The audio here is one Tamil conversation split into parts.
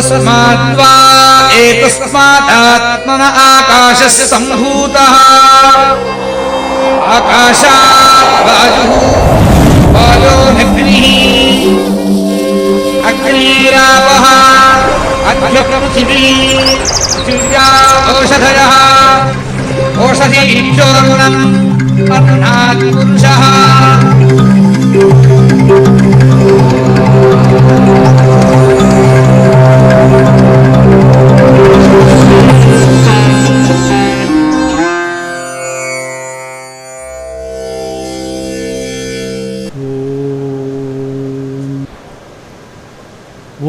तस्माद्वा एतस्मादात्मन आकाशः सम्भूतः आकाशात् वायुः वायोरग्निः अग्निरापः अद्य पृथिवी पृथिव्या ओषधयः ओषधीश्चोर्णम् अन्नात् पुरुषः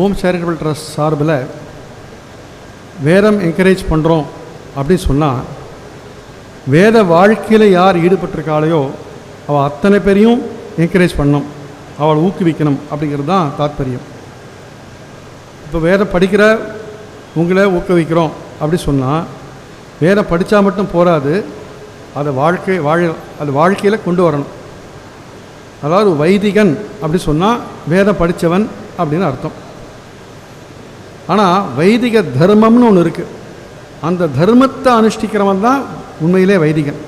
ஓம் சேரிட்டபிள் ட்ரஸ்ட் சார்பில் வேதம் என்கரேஜ் பண்ணுறோம் அப்படின்னு சொன்னால் வேத வாழ்க்கையில் யார் ஈடுபட்டிருக்காளையோ அவள் அத்தனை பேரையும் என்கரேஜ் பண்ணணும், அவளை ஊக்குவிக்கணும் அப்படிங்கிறது தான் தாற்பயம். இப்போ வேதம் படிக்கிற உங்களை ஊக்குவிக்கிறோம் அப்படி சொன்னால் வேதம் படித்தா மட்டும் போராது, அதை அது வாழ்க்கையில் கொண்டு வரணும். அதாவது வைதிகன் அப்படி சொன்னால் வேதம் படித்தவன் அப்படின்னு அர்த்தம். ஆனால் வைதிக தர்மம்னு ஒன்று இருக்குது, அந்த தர்மத்தை அனுஷ்டிக்கிறவன் தான் உண்மையிலே வைதிகன்.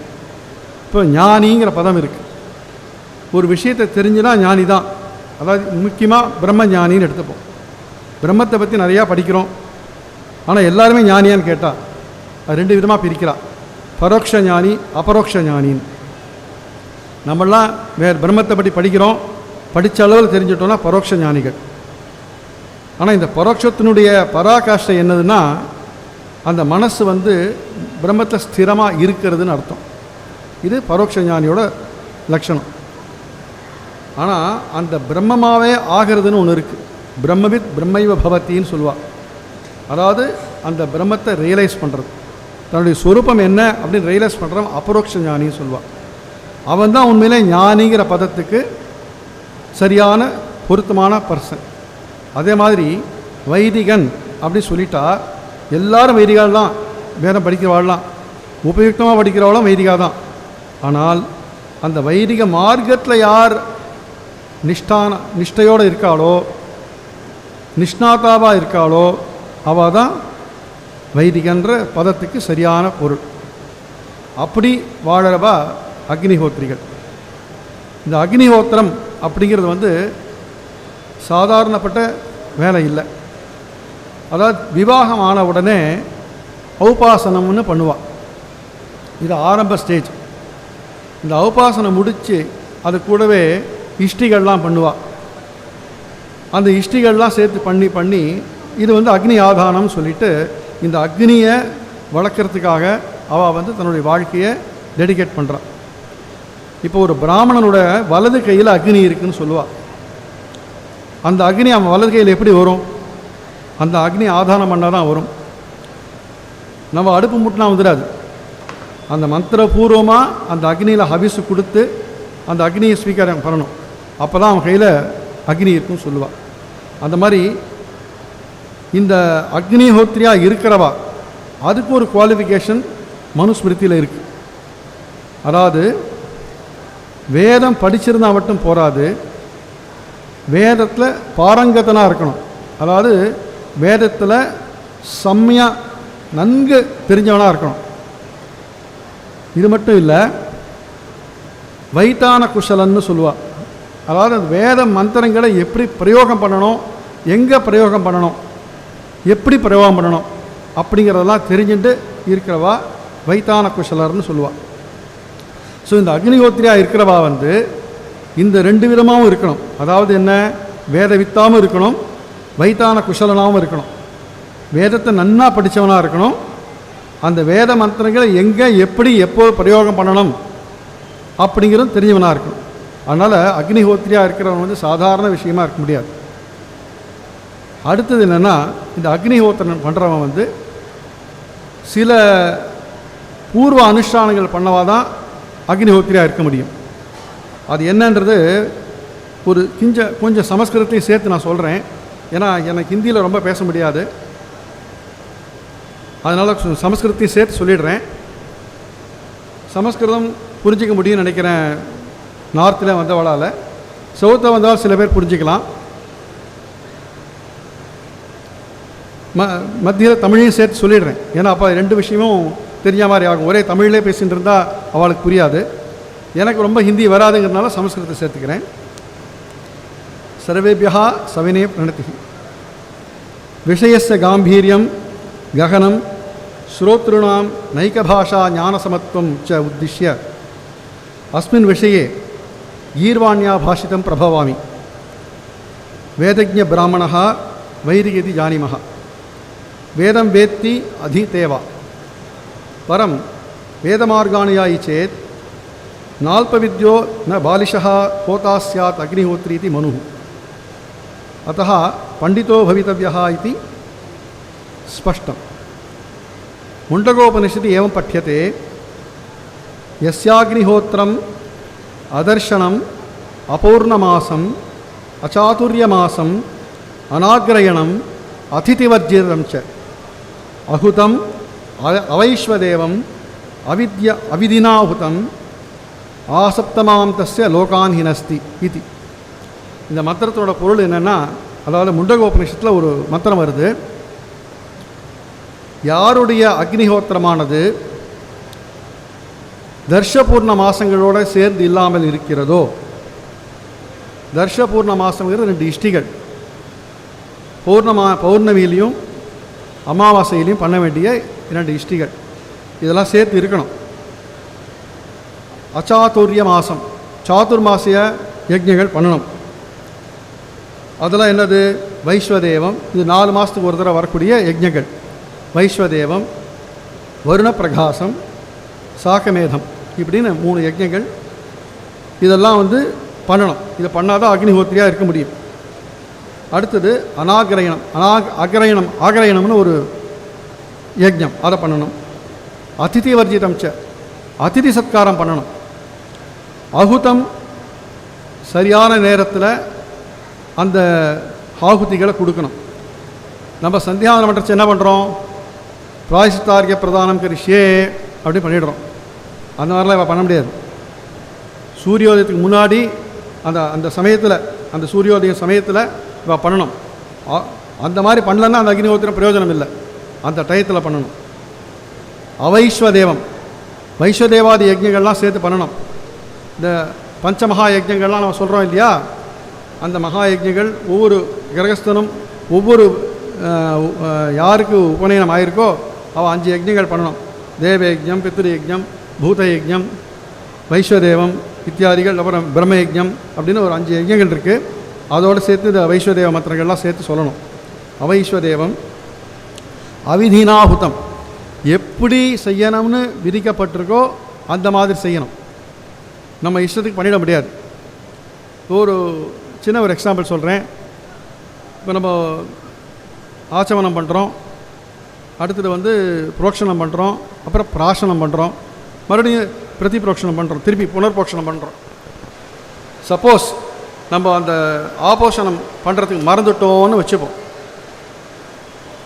இப்போ ஞானிங்கிற பதம் இருக்குது, ஒரு விஷயத்தை தெரிஞ்சுனா ஞானி தான். அதாவது முக்கியமாக பிரம்ம ஞானின்னு எடுத்துப்போம். பிரம்மத்தை பற்றி நிறையா படிக்கிறோம், ஆனால் எல்லாருமே ஞானியான்னு கேட்டால் அது ரெண்டு விதமாக பிரிக்கிறா, பரோட்ச ஞானி அபரோக்ஷ ஞானின்னு. நம்மளாம் வேறு பிரம்மத்தை பற்றி படிக்கிறோம், படித்த அளவில் தெரிஞ்சிட்டோன்னா பரோட்ச ஞானிகள். ஆனால் இந்த பரோட்சத்தினுடைய பராகாஷ்டை என்னதுன்னா அந்த மனசு பிரம்மத்தில் ஸ்திரமாக இருக்கிறதுன்னு அர்த்தம். இது பரோட்ச ஞானியோட லட்சணம். ஆனால் அந்த பிரம்மமாகவே ஆகிறதுன்னு ஒன்று இருக்குது, பிரம்மவித் பிரம்மைவ பவத்தின்னு சொல்லுவாள். அதாவது அந்த பிரம்மத்தை ரியலைஸ் பண்ணுறது, தன்னுடைய சொரூபம் என்ன அப்படின்னு ரியலைஸ் பண்ணுறவன் அபரோக்ஷ ஞானின்னு சொல்லுவாள். அவன் தான் உண்மையிலே ஞானிங்கிற பதத்துக்கு சரியான பொருத்தமான பர்சன். அதே மாதிரி வைதிகன் அப்படி சொல்லிட்டா எல்லாரும் வைதிகால் தான், வேதம் படிக்கிறவாள்லாம் உபயுக்தமாக படிக்கிறவாளும் வைதிகா தான். ஆனால் அந்த வைதிக மார்க்கத்தில் யார் நிஷ்டையோடு இருக்காளோ, நிஷ்ணாதாவாக இருக்காளோ, அவள் தான் வைதிகன்ற பதத்துக்கு சரியான பொருள். அப்படி வாழறவா அக்னிஹோத்திரிகள். இந்த அக்னிஹோத்திரம் அப்படிங்கிறது சாதாரணப்பட்ட வேலை இல்லை. அதாவது விவாகம் ஆன உடனே ஔபாசனம்னு பண்ணுவாள். இது ஆரம்ப ஸ்டேஜ். இந்த ஔபாசனம் முடித்து அது கூடவே இஷ்டிகள்லாம் பண்ணுவாள். அந்த இஷ்டிகள்லாம் சேர்த்து பண்ணி இது அக்னி ஆதானம்னு சொல்லிட்டு இந்த அக்னியை வளர்க்குறதுக்காக அவள் தன்னுடைய வாழ்க்கையை டெடிகேட் பண்ணுறாள். இப்போ ஒரு பிராமணனோட வலது கையில் அக்னி இருக்குதுன்னு சொல்லுவாள். அந்த அக்னி அவன் வலது கையில் எப்படி வரும்? அந்த அக்னி ஆதானம் பண்ணால் தான் வரும். நம்ம அடுப்பு முட்டினா வந்துடாது. அந்த மந்திரபூர்வமாக அந்த அக்னியில் ஹவிசு கொடுத்து அந்த அக்னியை ஸ்வீகாரம் பண்ணணும். அப்போ தான் அவன் கையில் அக்னி இருக்குன்னு சொல்லுவாள். அந்த மாதிரி இந்த அக்னிஹோத்திரியாக இருக்கிறவா அதுக்கு ஒரு குவாலிஃபிகேஷன் மனுஸ்மிருதியில் இருக்குது. அதாவது வேதம் படிச்சிருந்தால் மட்டும் போராது, வேதத்தில் பாரங்கதனாக இருக்கணும். அதாவது வேதத்தில் செம்மையாக நன்கு தெரிஞ்சவனாக இருக்கணும். இது மட்டும் இல்லை, வைத்தான குஷலன்னு சொல்லுவாள். அதாவது அந்த வேத மந்திரங்களை எப்படி பிரயோகம் பண்ணணும், எங்கே பிரயோகம் பண்ணணும், எப்படி பிரயோகம் பண்ணணும் அப்படிங்கிறதெல்லாம் தெரிஞ்சுட்டு இருக்கிறவா வைத்தான குஷலர்னு சொல்லுவாள். ஸோ இந்த அக்னிஹோத்திரியாக இருக்கிறவா இந்த ரெண்டு விதமாகவும் இருக்கணும். அதாவது என்ன, வேத வித்தாகவும் இருக்கணும், வைத்தான குஷலனாகவும் இருக்கணும். வேதத்தை நன்னா படித்தவனாக இருக்கணும், அந்த வேத மந்திரங்களை எங்கே எப்படி எப்போ பிரயோகம் பண்ணணும் அப்படிங்கிறதும் தெரிஞ்சவனாக இருக்கணும். அதனால் அக்னிஹோத்திரியாக இருக்கிறவன் சாதாரண விஷயமாக இருக்க முடியாது. அடுத்தது என்னென்னா, இந்த அக்னிஹோத்திரம் பண்ணுறவன் சில பூர்வ அனுஷ்டானங்கள் பண்ணவா தான் அக்னிஹோத்திரியாக இருக்க முடியும். அது என்னன்றது ஒரு கொஞ்சம் சமஸ்கிருதத்தையும் சேர்த்து நான் சொல்கிறேன். ஏன்னா எனக்கு ஹிந்தியில் ரொம்ப பேச முடியாது, அதனால் சமஸ்கிருதத்தையும் சேர்த்து சொல்லிடுறேன். சமஸ்கிருதம் புரிஞ்சிக்க முடியும்னு நினைக்கிறேன். நார்த்தில் வந்தவளால், சவுத்தில் வந்தால் சில பேர் புரிஞ்சிக்கலாம். மத்தியில் தமிழையும் சேர்த்து சொல்லிடுறேன். ஏன்னா அப்போ ரெண்டு விஷயமும் தெரிஞ்ச மாதிரி ஆகும். ஒரே தமிழிலே பேசிகிட்டு இருந்தால் அவளுக்கு புரியாது. எனக்கு ரொம்ப ஹிந்தி வராதுங்கிறதுனால சமஸ்கிருதத்தை சேர்த்துக்கிறேன். சர்வேபியா சவினே பிரணதி. விஷயஸ்ய காம்பீரியம் ககனம் ஸ்ரோத்ருணாம் நைகபாஷா ஞானசமத்துவம் ச உத்திஷ்ய அஸ்மின் விஷயே गीर्वाण्या भाषितं प्रभवामि. वेदज्ञ ब्राह्मणः वैदिकति जानीमः. वेदं वेत्ति अधीतेव. परं वेदमार्गाणि यायि चेत् नाल्पविद्यो न बालिशः होता स्यात् अग्निहोत्री इति मनुः. अतः पंडितो भवितव्यः इति स्पष्टम्. मुण्डकोपनिषदि एवं पठ्यते यस्याग्निहोत्रम् अदर्शनम् अपौर्णमासम् अचातुर्यमासम् अनाग्रयणम् अतिथिवर्जितं च अहुतम् अवैश्वदेवम् अविदिनाहुतम् आसप्तमां तस्य लोकान् हिनस्ति इति. இந்த மந்திரத்தோட பொருள் என்னென்னா, அதாவது முண்டகோபனிஷத்தில் ஒரு மந்திரம் வருது. யாருடைய அக்னிஹோத்திரமானது தர்ஷபூர்ண மாசங்களோடு சேர்ந்து இல்லாமல் இருக்கிறதோ, தர்ஷபூர்ண மாசங்கிறது 2 இஷ்டிகள், பௌர்ணமியிலையும் அமாவாசையிலையும் பண்ண வேண்டிய 2 இஷ்டிகள், இதெல்லாம் சேர்த்து இருக்கணும். அச்சாதுர்ய மாதம் சாதுர்மாசிய யஜ்ஞங்கள் பண்ணணும். அதெல்லாம் என்னது? வைஸ்வதேவம். இது 4 மாதத்துக்கு ஒரு தடவை வரக்கூடிய யஜ்ஞங்கள். வைஸ்வதேவம், வருண பிரகாசம், சாக்கமேதம், இப்படின்னு 3 யஜ்ஞங்கள். இதெல்லாம் பண்ணணும். இதை பண்ணாதான் அக்னிஹோத்திரியாக இருக்க முடியும். அடுத்தது அநாகரயணம். ஆகரயணம்னு ஒரு யஜ்ஞம், அதை பண்ணணும். அதிதி வர்ஜிதம் ச, அதிதி சத்காரம் பண்ணணும். அகுதம், சரியான நேரத்தில் அந்த ஆகுதிகளை கொடுக்கணும். நம்ம சந்தியாவனம் பண்ணுறச்சு என்ன பண்ணுறோம்? பிராயசித்தார்ய பிரதானம் கரிஷே அப்படி பண்ணிடுறோம். அந்த மாதிரிலாம் இவ பண்ண முடியாது. சூரியோதயத்துக்கு முன்னாடி அந்த சமயத்தில், அந்த சூரியோதய சமயத்தில் இவ பண்ணணும். அந்த மாதிரி பண்ணலன்னா அந்த அக்னிஹோத்திரம் பிரயோஜனம் இல்லை. அந்த டயத்தில் பண்ணணும். அவைஸ்வதேவம், வைஸ்வதேவாதி யஜ்ஞங்கள்லாம் சேர்த்து பண்ணணும். இந்த பஞ்சமகா யஜ்ஞங்கள்லாம் நம்ம சொல்கிறோம் இல்லையா, அந்த மகா யஜ்ஞங்கள் ஒவ்வொரு கிரகஸ்தனும் ஒவ்வொரு யாருக்கு உபநயனம் ஆகிருக்கோ அவள் 5 யஜ்ஞங்கள் பண்ணணும். தேவயஜ்ஞம், பித்ருயஜ்ஞம், பூதயஜ்ஞம், வைஸ்வதேவம் இத்தியாதிகள், அப்புறம் பிரம்மயஜ்ஞம் அப்படின்னு ஒரு 5 யஜ்ஞங்கள் இருக்குது. அதோடு சேர்த்து இந்த வைஸ்வதேவ மந்திரங்கள்லாம் சேர்த்து சொல்லணும். அவைஸ்வதேவம் அவிதினாஹுதம், எப்படி செய்யணும்னு விதிக்கப்பட்டிருக்கோ அந்த மாதிரி செய்யணும். நம்ம இஷ்டத்துக்கு பண்ணிட முடியாது. ஒரு சின்ன ஒரு எக்ஸாம்பிள் சொல்கிறேன். இப்போ நம்ம ஆச்சமனம் பண்ணுறோம், அடுத்தது புரோக்ஷனம் பண்ணுறோம், அப்புறம் பிராசனம் பண்ணுறோம், மறுபடியும் பிரதி புரோக்ஷனம் பண்ணுறோம், திருப்பி புனர்போக்ஷனம் பண்ணுறோம். சப்போஸ் நம்ம அந்த ஆபோஷனம் பண்ணுறதுக்கு மறந்துட்டோன்னு வச்சுப்போம்.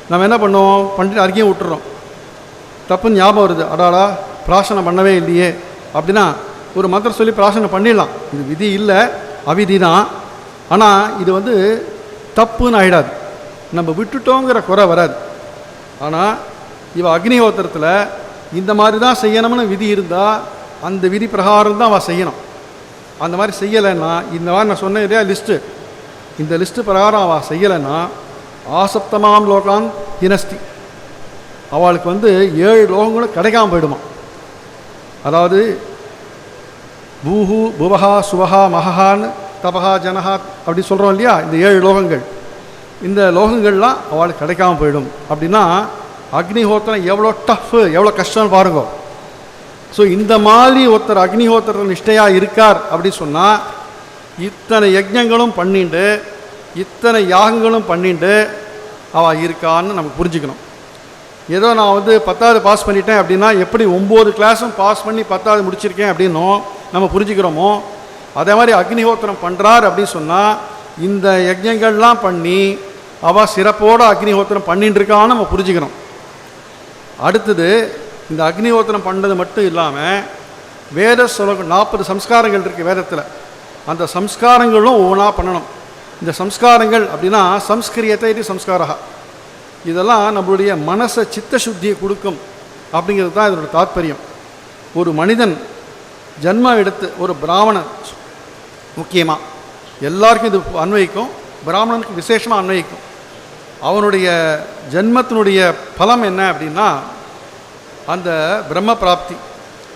நம்ம என்ன பண்ணுவோம்? பண்ணிட்டு அருகேயும் விட்டுறோம். தப்புன்னு ஞாபகம் வருது, அடாடா பிராசனம் பண்ணவே இல்லையே அப்படின்னா ஒரு மந்திரம் சொல்லி பிராசனம் பண்ணிடலாம். இது விதி இல்லை, அவிதி தான். ஆனால் இது தப்புன்னு ஆகிடாது, நம்ம விட்டுட்டோங்கிற குறை வராது. ஆனால் இவ அக்னிஹோத்திரத்தில் இந்த மாதிரி தான் செய்யணும்னு விதி இருந்தால் அந்த விதி பிரகாரம் தான் அவள் செய்யணும். அந்த மாதிரி செய்யலைன்னா, இந்த மாதிரி நான் சொன்னேன் இல்லையா லிஸ்ட்டு, இந்த லிஸ்ட்டு பிரகாரம் அவள் செய்யலைன்னா ஆசப்தமாம் லோகான் ஹினஸ்தி, அவளுக்கு 7 லோகங்களும் கிடைக்காமல் போயிடுமா. அதாவது பூஹு புவஹா சுவஹா மஹான்னு தபஹா ஜனஹா அப்படி சொல்கிறோம் இல்லையா, இந்த 7 லோகங்கள், இந்த லோகங்கள்லாம் அவளுக்கு கிடைக்காமல் போயிடும். அப்படின்னா அக்னிஹோத்திரம் எவ்வளோ டஃப்பு, எவ்வளோ கஷ்டம்னு பாருங்க. ஸோ இந்த மாதிரி ஒருத்தர் அக்னிஹோத்திர நிஷ்டையாக இருக்கார் அப்படி சொன்னால் இத்தனை யஜ்ஞங்களும் பண்ணிட்டு இத்தனை யாகங்களும் பண்ணிட்டு அவள் இருக்கான்னு நம்ம புரிஞ்சுக்கணும். ஏதோ நான் 10வது பாஸ் பண்ணிட்டேன் அப்படின்னா எப்படி 9 கிளாஸும் பாஸ் பண்ணி 10வது முடிச்சிருக்கேன் அப்படின்னும் நம்ம புரிஞ்சுக்கிறோமோ, அதே மாதிரி அக்னிஹோத்திரம் பண்ணுறார் அப்படின்னு சொன்னால் இந்த யஜ்ஞங்கள்லாம் பண்ணி அவள் சிறப்போடு அக்னிஹோத்திரம் பண்ணிட்டு இருக்கான்னு நம்ம புரிஞ்சுக்கணும். அடுத்தது இந்த அக்னிஹோத்திரம் பண்ணது மட்டும் இல்லாமல் வேத ஸ்லோகம் 40 சம்ஸ்காரங்கள் இருக்குது வேதத்தில். அந்த சம்ஸ்காரங்களும் ஒவ்வொன்றா பண்ணணும். இந்த சம்ஸ்காரங்கள் அப்படின்னா சம்ஸ்கிரியத்தை இது சம்ஸ்காரா, இதெல்லாம் நம்மளுடைய மனசை சித்த சுத்தியை கொடுக்கும் அப்படிங்கிறது தான் இதோட தாத்பரியம். ஒரு மனிதன் ஜன்மா எடுத்து ஒரு பிராமணன், முக்கியமாக எல்லாருக்கும் இது அன்வயிக்கும், பிராமணனுக்கு விசேஷமாக அன்வயிக்கும். அவனுடைய ஜன்மத்தினுடைய பலம் என்ன அப்படின்னா அந்த பிரம்ம பிராப்தி,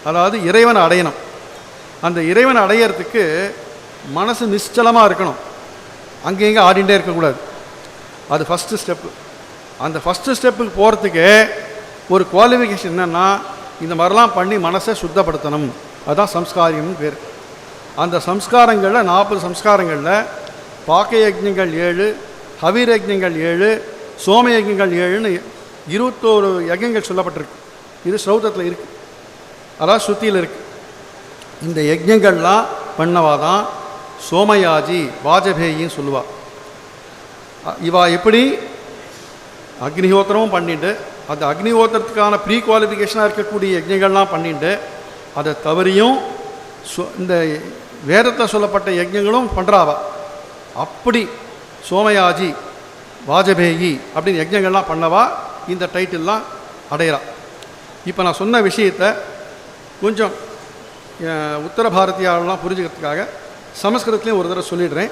அதாவது இறைவனை அடையணும். அந்த இறைவனை அடையிறதுக்கு மனசு நிச்சலமாக இருக்கணும், அங்கே இங்கே ஆடிகிட்டே இருக்கக்கூடாது. அது ஃபஸ்ட்டு ஸ்டெப்பு. அந்த ஃபஸ்ட்டு ஸ்டெப்புக்கு போகிறதுக்கு ஒரு குவாலிஃபிகேஷன் என்னென்னா இந்த மாதிரிலாம் பண்ணி மனசை சுத்தப்படுத்தணும். அதுதான் சம்ஸ்காரியம்னு பேர். அந்த சம்ஸ்காரங்களில் 40 சம்ஸ்காரங்களில் பாக்க யஜ்ஞங்கள் 7, ஹவீர் யஜ்ஞங்கள் 7, சோம யஜ்ஞங்கள் 7ன்னு 21 யஜ்ஞங்கள் சொல்லப்பட்டிருக்கு. இது ஸ்ரௌதத்தில் இருக்குது, அதாவது ஸ்ருதியில் இருக்குது. இந்த யஜ்ஞங்கள்லாம் பண்ணவாதான் சோமயாஜி, வாஜபேயின்னு சொல்லுவாள். இவா எப்படி அக்னிஹோத்திரமும் பண்ணிட்டு அந்த அக்னிஹோத்திரத்துக்கான ப்ரீ குவாலிஃபிகேஷனாக இருக்கக்கூடிய யஜ்ஞங்கள்லாம் பண்ணிட்டு அதை தவறியும் இந்த வேதத்தில் சொல்லப்பட்ட யஜ்ஞங்களும் பண்ணுறாவா. அப்படி சோமயாஜி, வாஜபேயி அப்படின்னு யஜ்ஞங்கள்லாம் பண்ணவா இந்த டைட்டில்லாம் அடையிறா. இப்போ நான் சொன்ன விஷயத்தை கொஞ்சம் உத்தர பாரதியாரெலாம் புரிஞ்சுக்கிறதுக்காக சமஸ்கிருதத்துலேயும் ஒரு தடவை சொல்லிடுறேன்.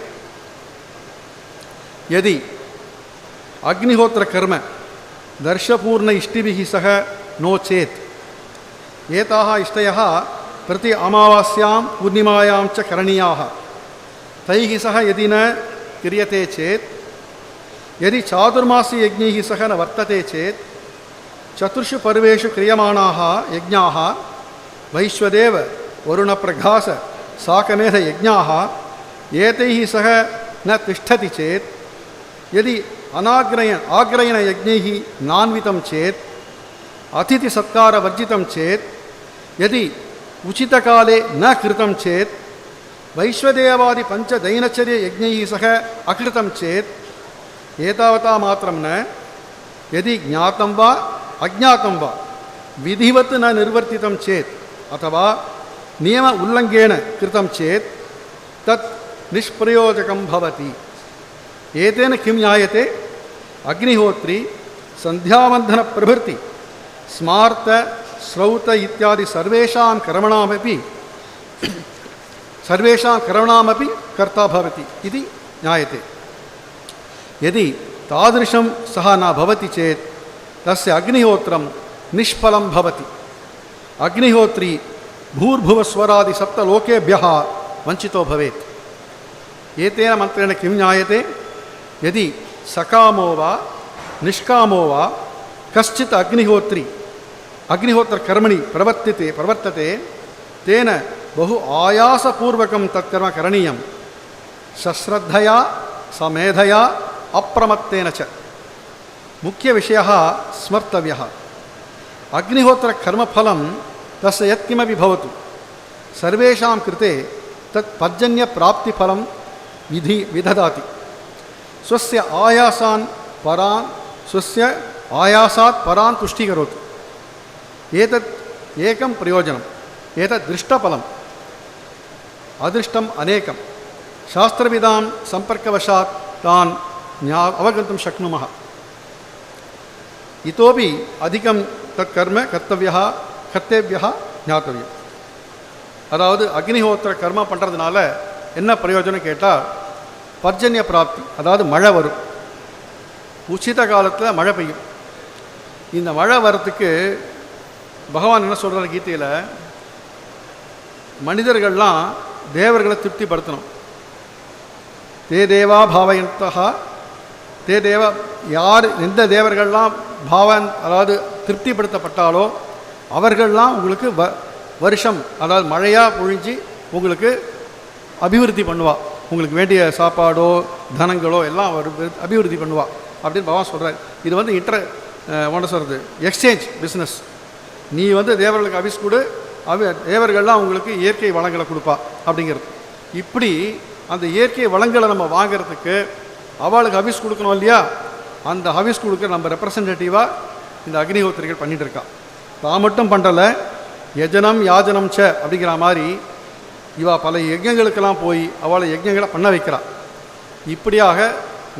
यदि अग्निहोत्र कर्म दर्शपूर्ण इष्टिभिः सह नो चेत् एताः इष्टयः प्रति अमावास्यां पूर्णिमायां च करणीयाः तैः सह यदि न क्रियते चेत् यदि चातुर्मासी यज्ञैः सह न वर्तते चेत् चतुर्षु पर्वेषु क्रियमाणाः यज्ञाः वैश्वदेव वरुणप्रघास साकमेध यज्ञाः एतैः सह न तिष्ठति चेत् यदि आग्रयण यज्ञैः नान्वितं चेत् अतिथि सत्कार वर्जितं चेत् यदि उचितकाले न कृतं चेत् वैश्वदेवादि पंचदैनचर्य यज्ञैः सह अकृतं चेत् एतावता मात्रं न यदि ज्ञातं वा अज्ञातं वा विधिवत् न निर्वर्तितं चेत् अथवा नियम उल्लङ्घेन कृतं चेत् तत् निष्प्रयोजकं भवति। एतेन किं ज्ञायते? अग्निहोत्री संध्यावन्दन प्रभृति स्मार्त श्रौत इत्यादि सर्वेषां कर्मणामपि कर्ता भवति इति ज्ञायते। यदि तादृशं सः न भवति चेत् तस्य अग्निहोत्रं निष्फलं भवति। अग्निहोत्री भूर्भुवस्वरादि सप्तलोकेभ्यः वञ्चितो भवेत्। एतेन मन्त्रेण किं ज्ञायते? यदि सकामो वा निष्कामो वा कश्चित् अग्निहोत्रकर्मणि प्रवर्तते तेन बहु आयासपूर्वकं तत्कर्म करणीयं सश्रद्धया समेधया अप्रमत्तेन च। मुख्यविषयः स्मर्तव्यः। अग्निहोत्रकर्मफलं तस्य यत्किमपि भवतु सर्वेषां कृते तत् पर्जन्यप्राप्तिफलं विदधाति। स्वस्य आयासात् परान् तुष्टीकरोति। एतत् एकं प्रयोजनम्। एतत् दृष्टफलम्, अदृष्टम् अनेकं। शास्त्रविदां सम्पर्कवशात् तान् अवगन्तुं शक्नुमः। इतोपि अधिकं तत्कर्म कर्तव्यः ज्ञातव्यम्। அதாவது அக்னிஹோத்திர கர்மா பண்ணுறதுனால என்ன பிரயோஜனம் கேட்டால் பர்ஜன்ய பிராப்தி, அதாவது மழை வரும். உச்சித காலத்தில் மழை பெய்யும். இந்த மழை வரத்துக்கு பகவான் என்ன சொல்கிறார் கீதையில்? மனிதர்கள்லாம் தேவர்களை திருப்திப்படுத்தணும். தே தேவா பாவயந்தா தே தேவ, யார் எந்த தேவர்கள்லாம் அதாவது திருப்திப்படுத்தப்பட்டாலோ அவர்கள்லாம் உங்களுக்கு வருஷம், அதாவது மழையாக பொழிஞ்சு உங்களுக்கு அபிவிருத்தி பண்ணுவா. உங்களுக்கு வேண்டிய சாப்பாடோ தனங்களோ எல்லாம் அபிவிருத்தி பண்ணுவா அப்படின்னு பகவான் சொல்கிறார். இது என்ன சொல்கிறது, எக்ஸ்சேஞ்ச் பிஸ்னஸ். நீ தேவர்களுக்கு அபிஸ் கொடு, தேவர்கள்லாம் உங்களுக்கு இயற்கை வளங்களை கொடுப்பா அப்படிங்கிறது. இப்படி அந்த இயற்கை வளங்களை நம்ம வாங்கிறதுக்கு அவளுக்கு ஹவிஸ் கொடுக்கணும் இல்லையா? அந்த ஹவிஸ் கொடுக்க நம்ம ரெப்ரசன்டேட்டிவாக இந்த அக்னிஹோத்திரிகள் பண்ணிகிட்டு இருக்கா. தான் மட்டும் பண்ணுறல, யஜனம் யாஜனம் ச அப்படிங்கிற மாதிரி இவா பல யஜ்ஞங்களுக்கெல்லாம் போய் அவளை யஜ்ஞங்களை பண்ண வைக்கிறா. இப்படியாக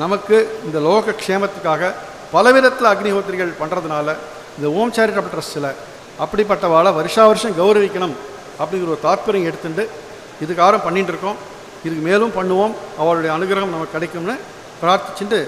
நமக்கு இந்த லோக க்ஷேமத்துக்காக பலவிதத்தில் அக்னிஹோத்திரிகள் பண்ணுறதுனால இந்த ஓம் சேரிட்டபிள் ட்ரஸ்ட்டில் அப்படிப்பட்டவாளை வருஷா வருஷம் கௌரவிக்கணும் அப்படிங்கிற ஒரு தாற்பயம் எடுத்துட்டு இதுக்காரம் பண்ணிட்டு இருக்கோம். இதுக்கு மேலும் பண்ணுவோம். அவளுடைய அனுகிரகம் நமக்கு கிடைக்கும்னு பிரார்த்திச்சுட்டு